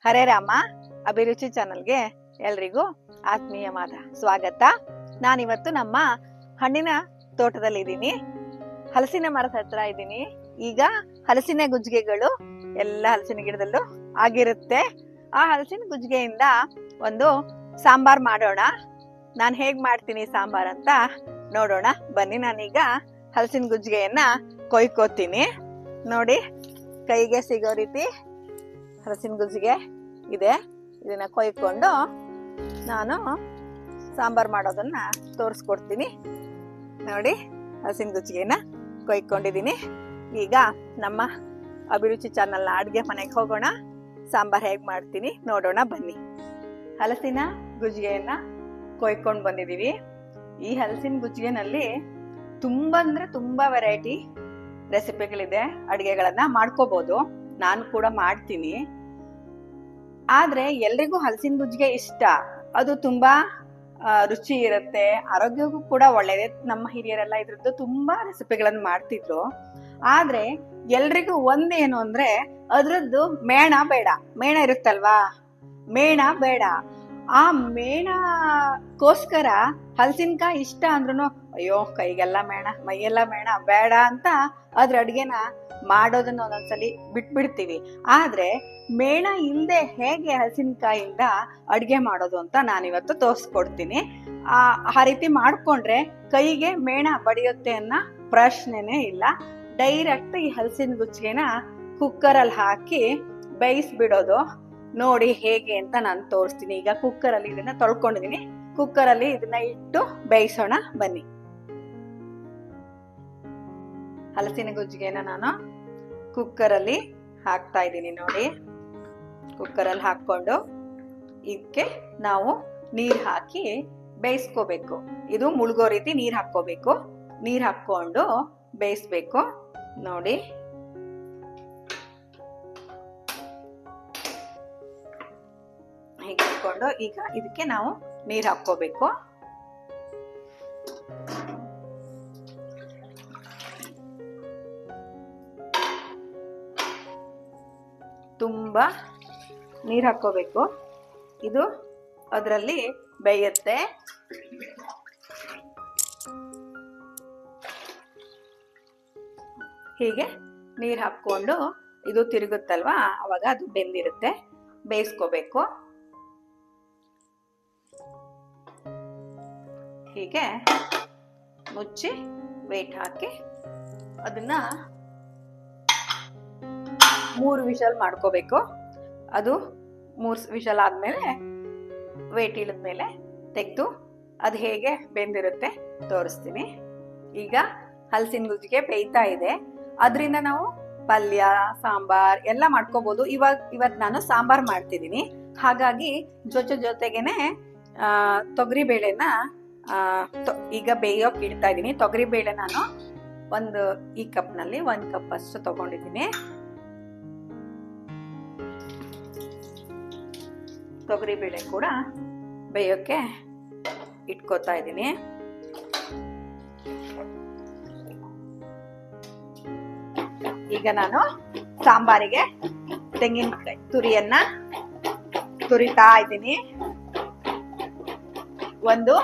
ಹರೇ ರಾಮ ಅಭಿರುಚಿ ಚಾನಲ್ಗೆ ಎಲ್ರಿಗೂ ಆತ್ಮೀಯವಾದ ಸ್ವಾಗತ. ನಾನಿವತ್ತು ನಮ್ಮ ಹಣ್ಣಿನ ತೋಟದಲ್ಲಿ ಇದ್ದೀನಿ, ಹಲಸಿನ ಮರದ ಹತ್ರ ಇದ್ದೀನಿ. ಈಗ ಹಲಸಿನ ಗುಜ್ಜಿಗೆಗಳು ಎಲ್ಲ ಹಲಸಿನ ಗಿಡದಲ್ಲೂ ಆಗಿರುತ್ತೆ. ಆ ಹಲಸಿನ ಗುಜ್ಜಿಗೆಯಿಂದ ಒಂದು ಸಾಂಬಾರ್ ಮಾಡೋಣ. ನಾನು ಹೇಗ್ ಮಾಡ್ತೀನಿ ಸಾಂಬಾರ್ ಅಂತ ನೋಡೋಣ ಬನ್ನಿ. ನಾನೀಗ ಹಲಸಿನ ಗುಜ್ಜಿಗೆಯನ್ನ ಕೊಯ್ಕೋತೀನಿ. ನೋಡಿ, ಕೈಗೆ ಸಿಗೋ ರೀತಿ ಹಲಸಿನ ಗುಜ್ಜಿಗೆ ಇದೆ. ಇದನ್ನ ಕೊಯ್ಕೊಂಡು ನಾನು ಸಾಂಬಾರ್ ಮಾಡೋದನ್ನ ತೋರಿಸ್ಕೊಡ್ತೀನಿ. ನೋಡಿ, ಹಲಸಿನ ಗುಜ್ಜಿಗೆನ ಕೊಯ್ಕೊಂಡಿದ್ದೀನಿ. ಈಗ ನಮ್ಮ ಅಭಿರುಚಿ ಚಾನಲ್ನ ಅಡುಗೆ ಮನೆಗೆ ಹೋಗೋಣ. ಸಾಂಬಾರ್ ಹೇಗೆ ಮಾಡ್ತೀನಿ ನೋಡೋಣ ಬನ್ನಿ. ಹಲಸಿನ ಗುಜ್ಜಿಗೆಯನ್ನ ಕೊಯ್ಕೊಂಡು ಬಂದಿದ್ದೀವಿ. ಈ ಹಲಸಿನ ಗುಜ್ಜಿಗೆನಲ್ಲಿ ತುಂಬಾ ಅಂದ್ರೆ ತುಂಬಾ ವೆರೈಟಿ ರೆಸಿಪಿಗಳಿದೆ, ಅಡುಗೆಗಳನ್ನ ಮಾಡ್ಕೋಬಹುದು. ನಾನು ಕೂಡ ಮಾಡ್ತೀನಿ. ಆದ್ರೆ ಎಲ್ರಿಗೂ ಹಲಸಿನ ಗುಜ್ಜಿಗೆ ಇಷ್ಟ. ಅದು ತುಂಬಾ ರುಚಿ ಇರುತ್ತೆ, ಆರೋಗ್ಯಕ್ಕೂ ಕೂಡ ಒಳ್ಳೆಯದೇ. ನಮ್ಮ ಹಿರಿಯರೆಲ್ಲ ಇದ್ರದ್ದು ತುಂಬಾ ರೆಸಿಪಿಗಳನ್ನು ಮಾಡ್ತಿದ್ರು. ಆದ್ರೆ ಎಲ್ರಿಗೂ ಒಂದೇನು ಅಂದ್ರೆ ಅದ್ರದ್ದು ಮೇಣ ಬೇಡ. ಮೇಣ ಇರುತ್ತಲ್ವಾ, ಮೇಣ ಬೇಡ. ಆ ಮೇಣಕ್ಕೋಸ್ಕರ ಹಲಸಿನಕಾಯಿ ಇಷ್ಟ ಅಂದ್ರೂ ಅಯ್ಯೋ ಕೈಗೆಲ್ಲ ಮೇಣ, ಮೈಯೆಲ್ಲ ಮೇಣ ಬೇಡ ಅಂತ ಅದ್ರ ಅಡ್ಗೆನ ಮಾಡೋದನ್ನ ಒಂದೊಂದ್ಸಲಿ ಬಿಟ್ಬಿಡ್ತೀವಿ. ಆದ್ರೆ ಮೇಣ ಇಲ್ಲದೆ ಹೇಗೆ ಹಲಸಿನಕಾಯಿಂದ ಅಡ್ಗೆ ಮಾಡೋದು ಅಂತ ನಾನಿವತ್ತು ತೋರಿಸ್ಕೊಡ್ತೀನಿ. ಆ ರೀತಿ ಮಾಡ್ಕೊಂಡ್ರೆ ಕೈಗೆ ಮೇಣ ಬಡಿಯುತ್ತೆ ಅನ್ನೋ ಪ್ರಶ್ನೆನೇ ಇಲ್ಲ. ಡೈರೆಕ್ಟ್ ಈ ಹಲಸಿನ ಗುಜ್ಜಿಗೆನ ಕುಕ್ಕರಲ್ಲಿ ಹಾಕಿ ಬೇಯಿಸ್ಬಿಡೋದು. ನೋಡಿ ಹೇಗೆ ಅಂತ ನಾನು ತೋರಿಸ್ತೀನಿ. ಈಗ ಕುಕ್ಕರಲ್ಲಿ ಇದನ್ನ ತೊಳ್ಕೊಂಡಿದೀನಿ. ಕುಕ್ಕರಲ್ಲಿ ಇದನ್ನ ಇಟ್ಟು ಬೇಯಿಸೋಣ ಬನ್ನಿ. ಹಲಸಿನ ಗುಜ್ಜಿಗೆನ ನಾನು ಕುಕ್ಕರಲ್ಲಿ ಹಾಕ್ತಾ ಇದ್ದೀನಿ. ನೋಡಿ, ಕುಕ್ಕರಲ್ಲಿ ಹಾಕೊಂಡು ಇದಕ್ಕೆ ನಾವು ನೀರ್ ಹಾಕಿ ಬೇಯಿಸ್ಕೋಬೇಕು. ಇದು ಮುಳುಗೋ ರೀತಿ ನೀರ್ ಹಾಕೋಬೇಕು. ನೀರ್ ಹಾಕೊಂಡು ಬೇಯಿಸ್ಬೇಕು. ನೋಡಿ, ಹೀಗೆ ಇಟ್ಕೊಂಡು ಈಗ ಇದಕ್ಕೆ ನಾವು ನೀರ್ ಹಾಕೋಬೇಕು. ತುಂಬಾ ನೀರ್ ಹಾಕೋಬೇಕು. ಇದು ಅದರಲ್ಲಿ ಬೇಯುತ್ತೆ. ಹೀಗೆ ನೀರ್ ಹಾಕೊಂಡು ಇದು ತಿರುಗುತ್ತಲ್ವಾ, ಅವಾಗ ಅದು ಬೆಂದಿರುತ್ತೆ. ಬೇಯಿಸ್ಕೋಬೇಕು. ಹೀಗೆ ಮುಚ್ಚಿ ವೇಟ್ ಹಾಕಿ ಅದನ್ನ 3 ವಿಷಲ್ ಮಾಡ್ಕೋಬೇಕು. ಅದು 3 ವಿಷಲ್ ಆದ್ಮೇಲೆ ವೇಟ್ ಇಳಿದ್ಮೇಲೆ ತೆಗೆದು ಅದು ಹೇಗೆ ಬೆಂದಿರುತ್ತೆ ತೋರಿಸ್ತೀನಿ. ಈಗ ಹಲಸಿನ ಗುಜ್ಜಿಗೆ ಬೇಯ್ತಾ ಇದೆ. ಅದರಿಂದ ನಾವು ಪಲ್ಯ, ಸಾಂಬಾರ್ ಎಲ್ಲ ಮಾಡ್ಕೋಬಹುದು. ಇವತ್ತು ನಾನು ಸಾಂಬಾರ್ ಮಾಡ್ತಿದ್ದೀನಿ. ಹಾಗಾಗಿ ಜೊತೆಗೇನೆ ತೊಗರಿ ಬೇಳೆನ ಈಗ ಬೇಯೋಕೆ ಇಡ್ತಾ ಇದ್ದೀನಿ. ತೊಗರಿ ಬೇಳೆ ನಾನು ಈ ಕಪ್ನಲ್ಲಿ 1 ಕಪ್ ಅಷ್ಟು ತಗೊಂಡಿದ್ದೀನಿ. ತೊಗರಿ ಬೇಳೆ ಕೂಡ ಬೇಯೋಕೆ ಇಟ್ಕೋತಾ ಇದ್ದೀನಿ. ಈಗ ನಾನು ಸಾಂಬಾರಿಗೆ ತೆಂಗಿನಕಾಯಿ ತುರಿಯನ್ನ ತುರಿತಾ ಇದ್ದೀನಿ. ಒಂದು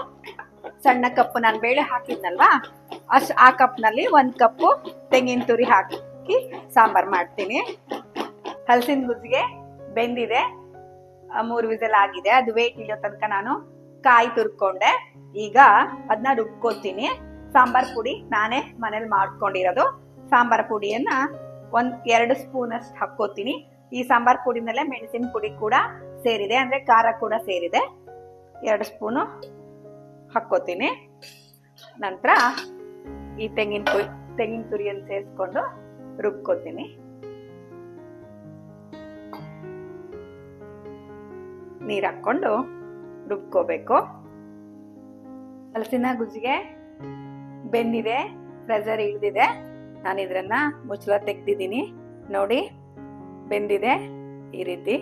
ಸಣ್ಣ ಕಪ್ ನಾನು ಬೇಳೆ ಹಾಕಿದ್ನಲ್ವಾ, ಆ ಕಪ್ನಲ್ಲಿ 1 ಕಪ್ಪು ತೆಂಗಿನ ತುರಿ ಹಾಕಿ ಸಾಂಬಾರ್ ಮಾಡ್ತೀನಿ. ಹಲಸಿನ ಗುಜ್ಜಿಗೆ ಬೆಂದಿದೆ, 3 ವಿಸಲ್ ಆಗಿದೆ. ಅದು ವೇಟ್ ಇಳಿಯೋ ತನಕ ನಾನು ಕಾಯಿ ತುರ್ಕೊಂಡೆ. ಈಗ ಅದನ್ನ ರುಬ್ಕೋತೀನಿ. ಸಾಂಬಾರ್ ಪುಡಿ ನಾನೇ ಮನೇಲಿ ಮಾಡ್ಕೊಂಡಿರೋದು. ಸಾಂಬಾರ್ ಪುಡಿಯನ್ನ 2 ಸ್ಪೂನ್ ಅಷ್ಟು ಹಾಕೋತೀನಿ. ಈ ಸಾಂಬಾರ್ ಪುಡಿನಲ್ಲೇ ಮೆಣಸಿನ ಪುಡಿ ಕೂಡ ಸೇರಿದೆ, ಅಂದ್ರೆ ಖಾರ ಕೂಡ ಸೇರಿದೆ. 2 ಸ್ಪೂನು ಹಾಕೋತೀನಿ. ನಂತರ ಈ ತೆಂಗಿನ ತುರಿಯನ್ನು ಸೇರಿಸ್ಕೊಂಡು ರುಬ್ಕೋತೀನಿ. ನೀರ್ ಹಾಕೊಂಡು ರುಬ್ಕೋಬೇಕು. ಹಲಸಿನ ಗುಜ್ಜಿಗೆ ಬೆಂದಿದೆ, ಪ್ರೆಷರ್ ಇಳಿದಿದೆ. ನಾನು ಇದ್ರನ್ನ ಮುಚ್ಚಳ ತೆಗ್ದಿದ್ದೀನಿ. ನೋಡಿ, ಬೆಂದಿದೆ ಈ ರೀತಿ.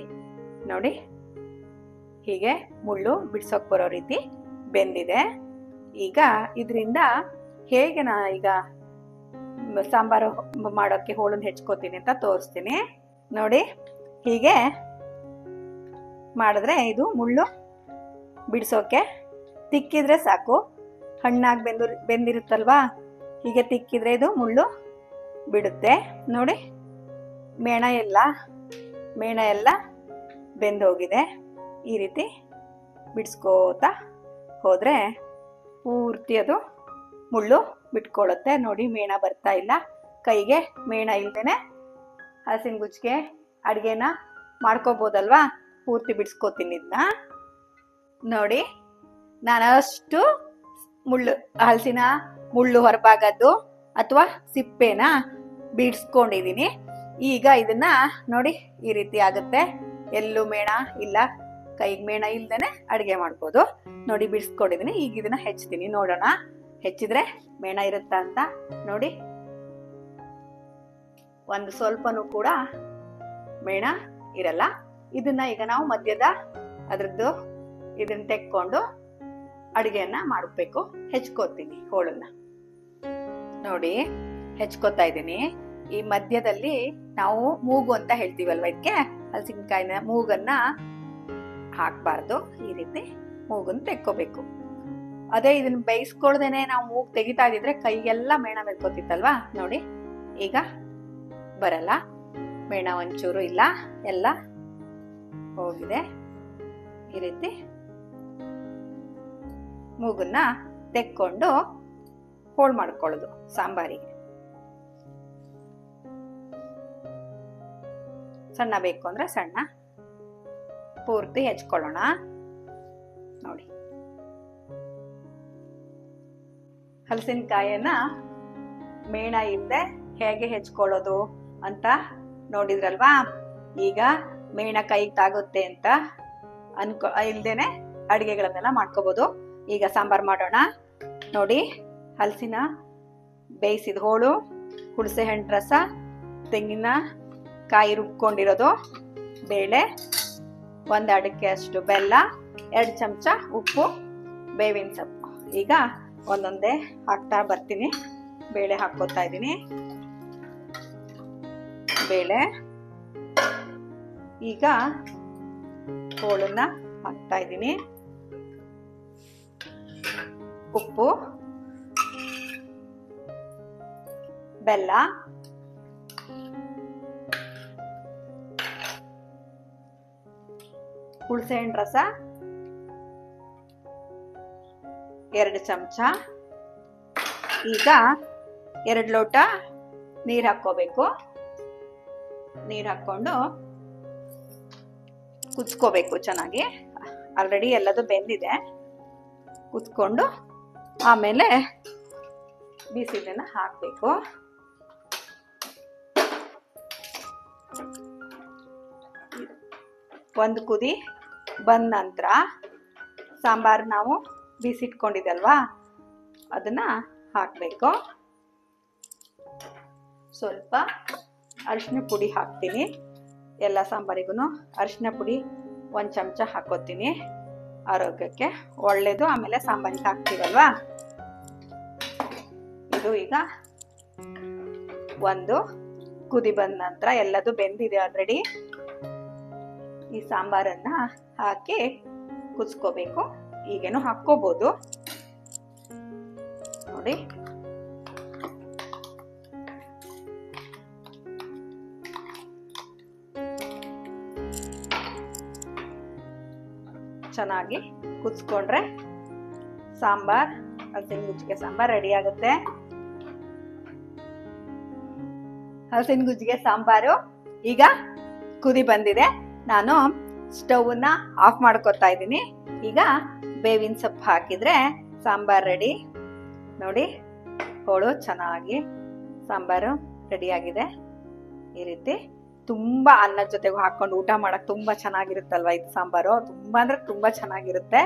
ನೋಡಿ, ಹೀಗೆ ಮುಳ್ಳು ಬಿಡ್ಸೋಕ್ ಬರೋ ರೀತಿ ಬೆಂದಿದೆ. ಈಗ ಇದರಿಂದ ಹೇಗೆ ಈಗ ಸಾಂಬಾರು ಮಾಡೋಕ್ಕೆ ಹೋಳನ್ನ ಹೆಚ್ಕೋತೀನಿ ಅಂತ ತೋರಿಸ್ತೀನಿ. ನೋಡಿ, ಹೀಗೆ ಮಾಡಿದ್ರೆ ಇದು ಮುಳ್ಳು ಬಿಡಿಸೋಕೆ ತಿಕ್ಕಿದ್ರೆ ಸಾಕು. ಹಣ್ಣಾಗಿ ಬೆಂದಿರುತ್ತಲ್ವಾ, ಹೀಗೆ ತಿಕ್ಕಿದ್ರೆ ಇದು ಮುಳ್ಳು ಬಿಡುತ್ತೆ. ನೋಡಿ ಮೇಣ ಎಲ್ಲ ಬೆಂದೋಗಿದೆ. ಈ ರೀತಿ ಬಿಡಿಸ್ಕೋತಾ ಹೋದರೆ ಪೂರ್ತಿ ಅದು ಮುಳ್ಳು ಬಿಟ್ಕೊಳ್ಳುತ್ತೆ. ನೋಡಿ ಮೇಣ ಬರ್ತಾ ಇಲ್ಲ. ಕೈಗೆ ಮೇಣ ಇಲ್ದೇನೆ ಹಲಸಿನ ಗುಜ್ಜಿಗೆ ಅಡುಗೆನ ಮಾಡ್ಕೋಬೋದಲ್ವಾ. ಪೂರ್ತಿ ಬಿಡಿಸ್ಕೋತೀನಿ ಇದನ್ನ. ನೋಡಿ ನಾನು ಅಷ್ಟು ಹಲಸಿನ ಮುಳ್ಳು ಹೊರಭಾಗದ್ದು ಅಥವಾ ಸಿಪ್ಪೆನ ಬಿಡಿಸ್ಕೊಂಡಿದ್ದೀನಿ. ಈಗ ಇದನ್ನ ನೋಡಿ ಈ ರೀತಿ ಆಗುತ್ತೆ. ಎಲ್ಲೂ ಮೇಣ ಇಲ್ಲ, ಕೈಗೆ ಮೇಣ ಇಲ್ದೇನೆ ಅಡುಗೆ ಮಾಡ್ಬೋದು. ನೋಡಿ ಬಿಡಿಸ್ಕೊಂಡಿದ್ದೀನಿ. ಈಗ ಇದನ್ನ ಹೆಚ್ಚ್ತೀನಿ, ನೋಡೋಣ ಹೆಚ್ಚಿದ್ರೆ ಮೇಣ ಇರುತ್ತಾ ಅಂತ. ನೋಡಿ ಒಂದು ಸ್ವಲ್ಪನೂ ಕೂಡ ಮೇಣ ಇರಲ್ಲ. ಇದನ್ನ ಈಗ ನಾವು ಮಧ್ಯದ ಅದ್ರದ್ದು ಇದನ್ನ ತೆಕ್ಕೊಂಡು ಅಡುಗೆಯನ್ನ ಮಾಡಬೇಕು. ಹೆಚ್ಕೋತೀನಿ ಹೋಳನ್ನ. ನೋಡಿ ಹೆಚ್ಕೋತಾ ಇದ್ದೀನಿ. ಈ ಮಧ್ಯದಲ್ಲಿ ನಾವು ಮೂಗು ಅಂತ ಹೇಳ್ತೀವಲ್ವ, ಇದಕ್ಕೆ ಹಲಸಿನಕಾಯಿನ ಮೂಗನ್ನ ಹಾಕ್ಬಾರ್ದು. ಈ ರೀತಿ ಮೂಗನ್ನ ತೆಕ್ಕೋಬೇಕು. ಅದೇ ಇದನ್ನ ಬೇಯಿಸ್ಕೊಳ್ದೇನೆ ನಾವು ಮೂಗು ತೆಗಿತಾ ಇದ್ದಿದ್ರೆ ಕೈಗೆಲ್ಲ ಮೇಣ ಮೆಲ್ಕೋತಿತ್ತಲ್ವಾ. ನೋಡಿ ಈಗ ಬರಲ್ಲ, ಮೇಣ ಒಂಚೂರು ಇಲ್ಲ, ಎಲ್ಲ ಹೋಗಿದೆ. ಈ ರೀತಿ ಮೂಗನ್ನ ತೆಕ್ಕೊಂಡು ಹೋಳು ಮಾಡ್ಕೊಳ್ಳೋದು ಸಾಂಬಾರಿಗೆ. ಸಣ್ಣ ಬೇಕು ಅಂದ್ರೆ ಸಣ್ಣ ಪೂರ್ತಿ ಹೆಚ್ಕೊಳ್ಳೋಣ. ನೋಡಿ ಹಲಸಿನಕಾಯಿಯನ್ನ ಮೇಣ ಇಲ್ಲದೆ ಹೇಗೆ ಹೆಚ್ಕೊಳ್ಳೋದು ಅಂತ ನೋಡಿದ್ರಲ್ವಾ. ಈಗ ಮೇಣ ಕೈಗೆ ತಾಗುತ್ತೆ ಅಂತ ಇಲ್ದೇನೆ ಅಡಿಗೆಗಳನ್ನೆಲ್ಲ ಮಾಡ್ಕೋಬಹುದು. ಈಗ ಸಾಂಬಾರ್ ಮಾಡೋಣ. ನೋಡಿ ಹಲಸಿನ ಬೇಯಿಸಿದ ಹೋಳು, ಹುಣಸೆ ಹಣ್ಣು ರಸ, ತೆಂಗಿನ ಕಾಯಿ ರುಬ್ಕೊಂಡಿರೋದು, ಬೇಳೆ, 1 ಅಡಿಕೆ ಅಷ್ಟು ಬೆಲ್ಲ, 2 ಚಮಚ ಉಪ್ಪು, ಬೇವಿನ ಸೊಪ್ಪು. ಈಗ ಒಂದೊಂದೇ ಹಾಕ್ತಾ ಬರ್ತೀನಿ. ಬೇಳೆ ಹಾಕೋತಾ ಇದ್ದೀನಿ. ಬೇಳೆ, ಈಗ ಹೋಳನ್ನ ಹಾಕ್ತಾ ಇದ್ದೀನಿ. ಉಪ್ಪು, ಬೆಲ್ಲ, ಹುಣಸೆಹಣ್ಣು ರಸ 2 ಚಮಚ. ಈಗ 2 ಲೋಟ ನೀರು ಹಾಕೋಬೇಕು. ನೀರು ಹಾಕೊಂಡು ಕುದಿಸ್ಕೋಬೇಕು ಚೆನ್ನಾಗಿ. ಆಲ್ರೆಡಿ ಎಲ್ಲದು ಬೆಂದಿದೆ. ಕುದಿಸ್ಕೊಂಡು ಆಮೇಲೆ ಬಿಸಿಲನ್ನ ಹಾಕಬೇಕು. ಒಂದು ಕುದಿ ಬಂದ ನಂತರ ಸಾಂಬಾರು ನಾವು ಬಿಸಿಟ್ಕೊಂಡಿದ್ದಲ್ವಾ ಅದನ್ನ ಹಾಕಬೇಕು. ಸ್ವಲ್ಪ ಅರಿಶಿನ ಪುಡಿ ಹಾಕ್ತೀನಿ. ಎಲ್ಲ ಸಾಂಬಾರಿಗೂ ಅರಿಶಿನ ಪುಡಿ 1 ಚಮಚ ಹಾಕೋತೀನಿ. ಆರೋಗ್ಯಕ್ಕೆ ಒಳ್ಳೇದು. ಆಮೇಲೆ ಸಾಂಬಾರಿಗೆ ಹಾಕ್ತೀವಲ್ವಾ. ಇದು ಈಗ ಒಂದು ಕುದಿ ಬಂದ ನಂತರ ಎಲ್ಲದು ಬೆಂದಿದೆ ಆಲ್ರೆಡಿ. ಈ ಸಾಂಬಾರನ್ನ ಹಾಕಿ ಕುದಿಸ್ಕೋಬೇಕು. ಈಗೇನು ಹಾಕ್ಕೋಬಹುದು. ನೋಡಿ ಚೆನ್ನಾಗಿ ಕುದಿಸ್ಕೊಂಡ್ರೆ ಸಾಂಬಾರ್, ಹಲಸಿನ ಗುಜ್ಜಿಗೆ ಸಾಂಬಾರ್ ರೆಡಿ ಆಗುತ್ತೆ. ಹಲಸಿನ ಗುಜ್ಜಿಗೆ ಸಾಂಬಾರು ಈಗ ಕುದಿ ಬಂದಿದೆ. ನಾನು ಸ್ಟವ್ನ ಆಫ್ ಮಾಡ್ಕೊತಾ ಇದ್ದೀನಿ. ಈಗ ಬೇವಿನ ಸೊಪ್ಪು ಹಾಕಿದ್ರೆ ಸಾಂಬಾರ್ ರೆಡಿ. ನೋಡಿ ಹೋಳು ಚೆನ್ನಾಗಿ ಸಾಂಬಾರು ರೆಡಿ ಆಗಿದೆ. ಈ ರೀತಿ ತುಂಬಾ ಅನ್ನದ ಜೊತೆಗೂ ಹಾಕೊಂಡು ಊಟ ಮಾಡಕ್ ತುಂಬಾ ಚೆನ್ನಾಗಿರುತ್ತಲ್ವಾ ಇದು ಸಾಂಬಾರು. ತುಂಬಾ ಅಂದ್ರೆ ತುಂಬಾ ಚೆನ್ನಾಗಿರುತ್ತೆ.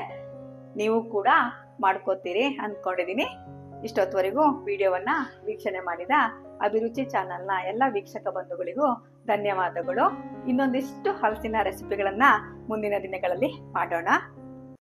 ನೀವು ಕೂಡ ಮಾಡ್ಕೋತೀರಿ ಅನ್ಕೊಂಡಿದೀನಿ. ಇಷ್ಟೊತ್ತವರೆಗೂ ವಿಡಿಯೋವನ್ನ ವೀಕ್ಷಣೆ ಮಾಡಿದ ಅಭಿರುಚಿ ಚಾನಲ್ನ ಎಲ್ಲ ವೀಕ್ಷಕ ಬಂಧುಗಳಿಗೂ ಧನ್ಯವಾದಗಳು. ಇನ್ನೊಂದಿಷ್ಟು ಹಲಸಿನ ರೆಸಿಪಿಗಳನ್ನ ಮುಂದಿನ ದಿನಗಳಲ್ಲಿ ಮಾಡೋಣ.